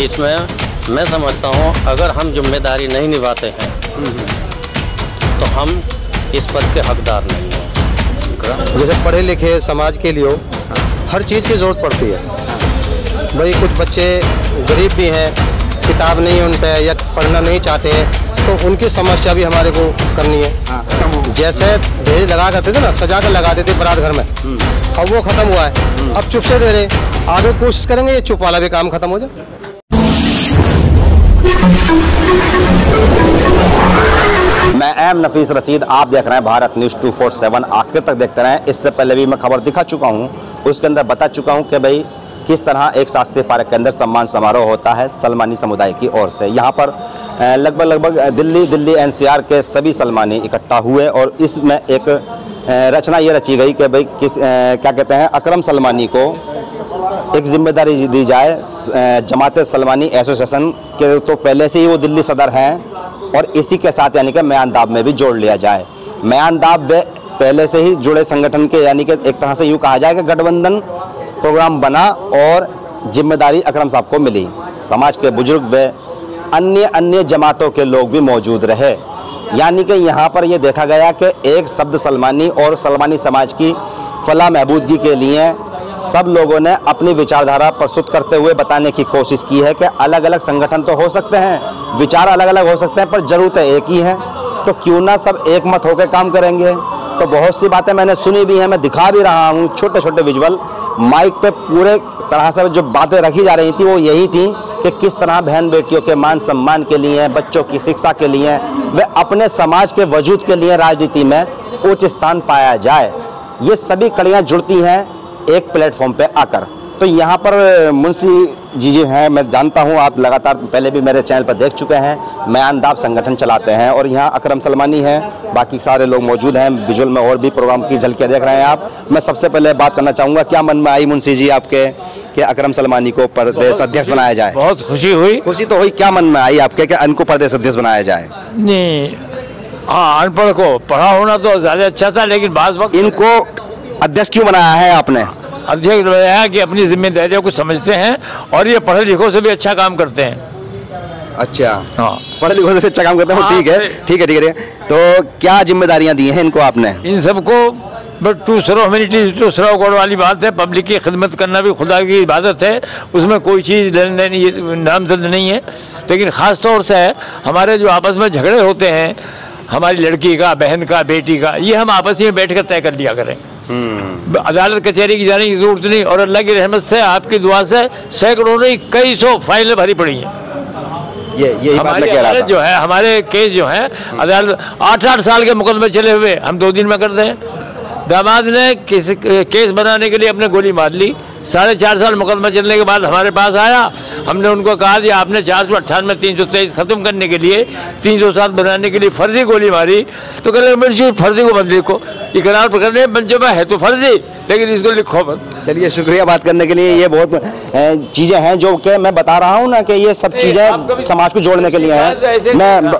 इसमें मैं समझता हूँ अगर हम जिम्मेदारी नहीं निभाते हैं तो हम इस पद के हकदार नहीं हैं। जैसे पढ़े लिखे समाज के लिए हर चीज़ की ज़रूरत पड़ती है। भाई कुछ बच्चे गरीब भी हैं, किताब नहीं उन पे या पढ़ना नहीं चाहते हैं, तो उनकी समस्या भी हमारे को करनी है। जैसे दहेज लगा करते थे ना, सजा कर लगा देते बारात घर में, अब वो ख़त्म हुआ है। अब चुप से दे रहे, आगे कोशिश करेंगे ये चुप वाला भी काम ख़त्म हो जाए। मैं एम नफीस रशीद, आप देख रहे हैं भारत न्यूज़ 247। आखिर तक देखते रहें। इससे पहले भी मैं खबर दिखा चुका हूं, उसके अंदर बता चुका हूं कि भाई किस तरह एक शास्त्रीय पार्क के अंदर सम्मान समारोह होता है सलमानी समुदाय की ओर से। यहाँ पर लगभग दिल्ली एनसीआर के सभी सलमानी इकट्ठा हुए और इसमें एक रचना ये रची गई कि भाई क्या कहते हैं, अकरम सलमानी को एक जिम्मेदारी दी जाए जमात सलमानी एसोसिएशन के, तो पहले से ही वो दिल्ली सदर हैं और इसी के साथ यानी कि म्यांदाब में भी जोड़ लिया जाए। म्यांदाब वे पहले से ही जुड़े संगठन के, यानी कि एक तरह से यूँ कहा जाए कि गठबंधन प्रोग्राम बना और जिम्मेदारी अकरम साहब को मिली। समाज के बुजुर्ग व अन्य जमातों के लोग भी मौजूद रहे। यानी कि यहाँ पर ये देखा गया कि एक शब्द सलमानी और सलमानी समाज की फलाह महबूदगी के लिए सब लोगों ने अपनी विचारधारा प्रस्तुत करते हुए बताने की कोशिश की है कि अलग अलग संगठन तो हो सकते हैं, विचार अलग अलग हो सकते हैं, पर ज़रूरतें एक ही हैं, तो क्यों ना सब एक मत होकर काम करेंगे। तो बहुत सी बातें मैंने सुनी भी हैं, मैं दिखा भी रहा हूँ छोटे छोटे विजुअल माइक पे। पूरे तरह से जो बातें रखी जा रही थी वो यही थी कि किस तरह बहन बेटियों के मान सम्मान के लिए, बच्चों की शिक्षा के लिए, वे अपने समाज के वजूद के लिए राजनीति में उच्च स्थान पाया जाए। ये सभी कड़ियाँ जुड़ती हैं एक प्लेटफॉर्म पे आकर। तो यहाँ पर मुंशी जी हैं, मैं जानता हूँ आप लगातार पहले भी मेरे चैनल पर देख चुके हैं, म्यांदाब संगठन चलाते हैं और यहाँ अकरम सलमानी हैं, बाकी सारे लोग मौजूद हैं। विजुअल में और भी प्रोग्राम की झलकियाँ देख रहे हैं आप। मैं सबसे पहले बात करना चाहूँगा, क्या मन में आई मुंशी जी आपके कि अकरम सलमानी को प्रदेश अध्यक्ष बनाया जाए? बहुत खुशी हुई। खुशी तो हुई, क्या मन में आई आपके कि इनको प्रदेश अध्यक्ष बनाया जाए? नहीं, हाँ, अनपढ़ को पढ़ा होना तो ज़्यादा अच्छा था, लेकिन बात वक्त इनको अध्यक्ष क्यों बनाया है आपने? अध्यक्ष बनाया कि अपनी जिम्मेदारियों को समझते हैं और ये पढ़े लिखों से भी अच्छा काम करते हैं। अच्छा, हाँ, पढ़े लिखों से अच्छा काम करते हैं। हाँ, ठीक है। तो क्या जिम्मेदारियां दी हैं इनको आपने? इन सबको but to serve humanity to serve God वाली बात है। पब्लिक की खिदमत करना भी खुदा की इबादत है, उसमें कोई चीज़ लेन देन ये नाम से नहीं है। लेकिन ख़ास तौर से हमारे जो आपस में झगड़े होते हैं, हमारी लड़की का, बहन का, बेटी का, ये हम आपस में बैठ कर तय कर लिया करें। अदालत कचहरी की जाने की जरूरत नहीं। और अल्लाह की रहमत से, आपकी दुआ से सैकड़ों नहीं कई सौ फाइलें भरी पड़ी हैं। ये हमारी अदालत जो है, हमारे केस जो है, अदालत 8-8 साल के मुकदमे चले हुए हम 2 दिन में कर दें। दामाद ने केस बनाने के लिए अपने गोली मार ली। 4.5 साल मुकदमा चलने के बाद हमारे पास आया। हमने उनको कहा कि आपने 498 323 ख़त्म करने के लिए 307 बनाने के लिए फर्जी गोली मारी। तो कह रहे फर्जी को मत लिखो, इकरार पकड़ने पंचों में है तो फर्जी, लेकिन इसको लिखो मत। चलिए, शुक्रिया बात करने के लिए। ये बहुत चीज़ें हैं जो कि मैं बता रहा हूँ ना कि ये सब चीज़ें समाज को जोड़ने के लिए हैं। मैं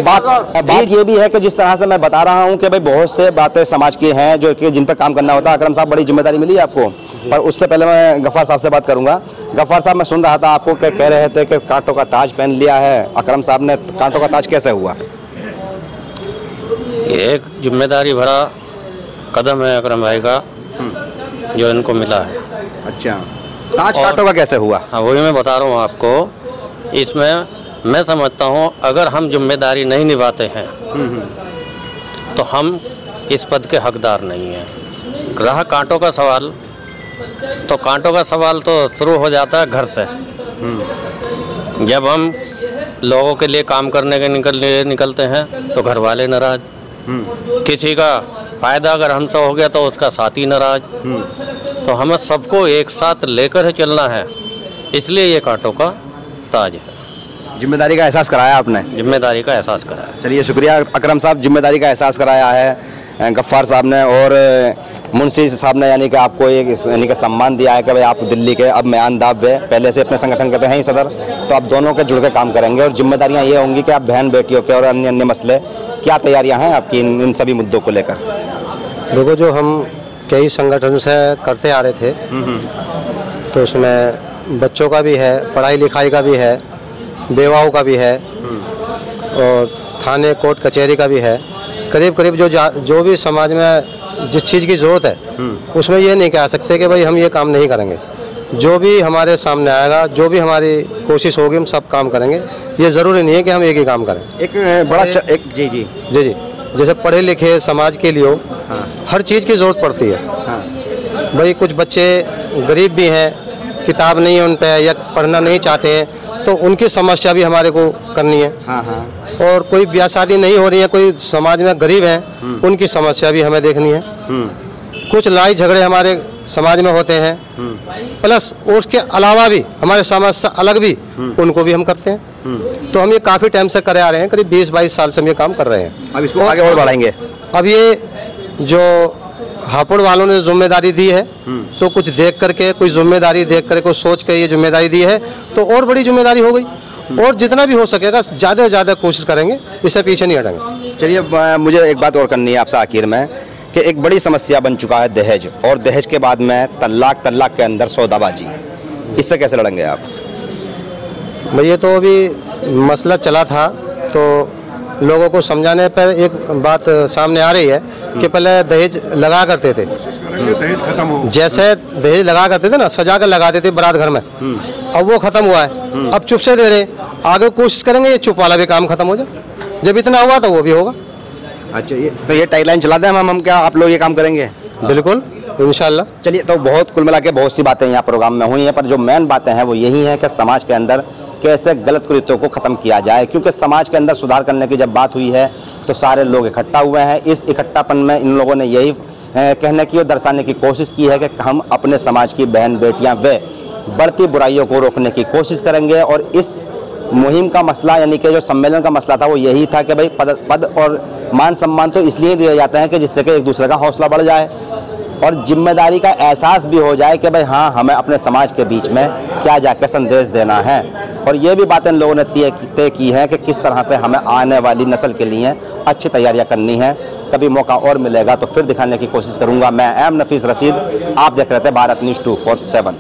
बात ये भी है कि जिस तरह से मैं बता रहा हूँ कि भाई बहुत से बातें समाज की हैं जो कि जिन पर काम करना होता है। अकरम साहब, बड़ी जिम्मेदारी मिली है आपको, पर उससे पहले मैं गफ्फार साहब से बात करूंगा। गफ्फार साहब, मैं सुन रहा था आपको कि कह रहे थे कि कांटों का ताज पहन लिया है अकरम साहब ने। कांटों का ताज कैसे हुआ? ये एक जिम्मेदारी भरा कदम है अकरम भाई का जो इनको मिला है। अच्छा, ताज कांटों का कैसे हुआ? हाँ, वही मैं बता रहा हूँ आपको। इसमें मैं समझता हूँ अगर हम जिम्मेदारी नहीं निभाते हैं तो हम इस पद के हकदार नहीं हैं। रहा कांटों का सवाल, तो कांटों का सवाल तो शुरू हो जाता है घर से। जब हम लोगों के लिए काम करने के निकलते हैं तो घर वाले नाराज, किसी का फायदा अगर हमसे हो गया तो उसका साथी नाराज। तो हमें सबको एक साथ लेकर ही चलना है, इसलिए ये कांटों का ताज है। जिम्मेदारी का एहसास कराया आपने? जिम्मेदारी का एहसास कराया। चलिए, शुक्रिया अकरम साहब, जिम्मेदारी का एहसास कराया है गफ्फार साहब ने और मुंशी साहब ने, यानी कि आपको एक यानी कि सम्मान दिया है कि भाई आप दिल्ली के अब म्यांदाब वे पहले से अपने संगठन के तो हैं ही सदर, तो आप दोनों के जुड़ के काम करेंगे और जिम्मेदारियां ये होंगी कि आप बहन बेटियों के और अन्य मसले, क्या तैयारियां हैं आपकी इन सभी मुद्दों को लेकर? देखो, जो हम कई संगठन से करते आ रहे थे तो उसमें बच्चों का भी है, पढ़ाई लिखाई का भी है, बेवाओं का भी है और थाने कोर्ट कचहरी का भी है। करीब करीब जो भी समाज में जिस चीज़ की ज़रूरत है उसमें ये नहीं कह सकते कि भाई हम ये काम नहीं करेंगे। जो भी हमारे सामने आएगा, जो भी हमारी कोशिश होगी, हम सब काम करेंगे। ये ज़रूरी नहीं है कि हम एक ही काम करें। एक बड़ा एक जी जी जी जी जैसे पढ़े लिखे समाज के लिए हर चीज़ की ज़रूरत पड़ती है। भाई कुछ बच्चे गरीब भी हैं, किताब नहीं है उन पे या पढ़ना नहीं चाहते हैं, तो उनकी समस्या भी हमारे को करनी है। और कोई ब्याह शादी नहीं हो रही है, कोई समाज में गरीब हैं, उनकी समस्या भी हमें देखनी है। कुछ लड़ाई झगड़े हमारे समाज में होते हैं, प्लस उसके अलावा भी हमारे समाज से अलग भी उनको भी हम करते हैं। तो हम ये काफ़ी टाइम से करे आ रहे हैं, करीब 20-22 साल से हम ये काम कर रहे हैं। अब इसको आगे और बढ़ाएंगे। अब ये जो हापुड़ वालों ने जिम्मेदारी दी है, तो कुछ देख करके, कोई जिम्मेदारी देख करके, कुछ सोच के ये जिम्मेदारी दी है, तो और बड़ी जिम्मेदारी हो गई। और जितना भी हो सकेगा ज़्यादा से ज़्यादा कोशिश करेंगे, इससे पीछे नहीं हटेंगे। चलिए, मुझे एक बात और करनी है आपसे आखिर में कि एक बड़ी समस्या बन चुका है दहेज, और दहेज के बाद में तलाक के अंदर सौदाबाजी, इससे कैसे लड़ेंगे आप? ये तो अभी मसला चला था, तो लोगों को समझाने पर एक बात सामने आ रही है कि पहले दहेज लगा करते थे, दहेज खत्म हो, जैसे दहेज लगा करते थे ना, सजा कर लगाते थे बारात घर में, अब वो खत्म हुआ है। अब चुप से दे रहे, आगे कोशिश करेंगे ये चुप वाला भी काम खत्म हो जाए। जब इतना हुआ तो वो भी होगा। अच्छा, ये टैगलाइन चला दें हम क्या आप लोग ये काम करेंगे? बिल्कुल, इंशाल्लाह। चलिए, तो बहुत कुल मिला के बहुत सी बातें यहाँ प्रोग्राम में हुई हैं, पर जो मेन बातें हैं वो यही हैं कि समाज के अंदर कैसे गलत कुरीतियों को ख़त्म किया जाए। क्योंकि समाज के अंदर सुधार करने की जब बात हुई है तो सारे लोग इकट्ठा हुए हैं। इस इकट्ठापन में इन लोगों ने यही कहने की और दर्शाने की कोशिश की है कि हम अपने समाज की बहन बेटियाँ व बढ़ती बुराइयों को रोकने की कोशिश करेंगे। और इस मुहिम का मसला, यानी कि जो सम्मेलन का मसला था, वो यही था कि भाई पद और मान सम्मान तो इसलिए दिए जाते हैं कि जिससे कि एक दूसरे का हौसला बढ़ जाए और जिम्मेदारी का एहसास भी हो जाए कि भाई हाँ, हमें अपने समाज के बीच में क्या जाकर संदेश देना है। और ये भी बातें लोगों ने तय की है कि किस तरह से हमें आने वाली नस्ल के लिए अच्छी तैयारियां करनी है। कभी मौका और मिलेगा तो फिर दिखाने की कोशिश करूंगा। मैं एम नफीस रशीद, आप देख रहे थे भारत न्यूज़ 247।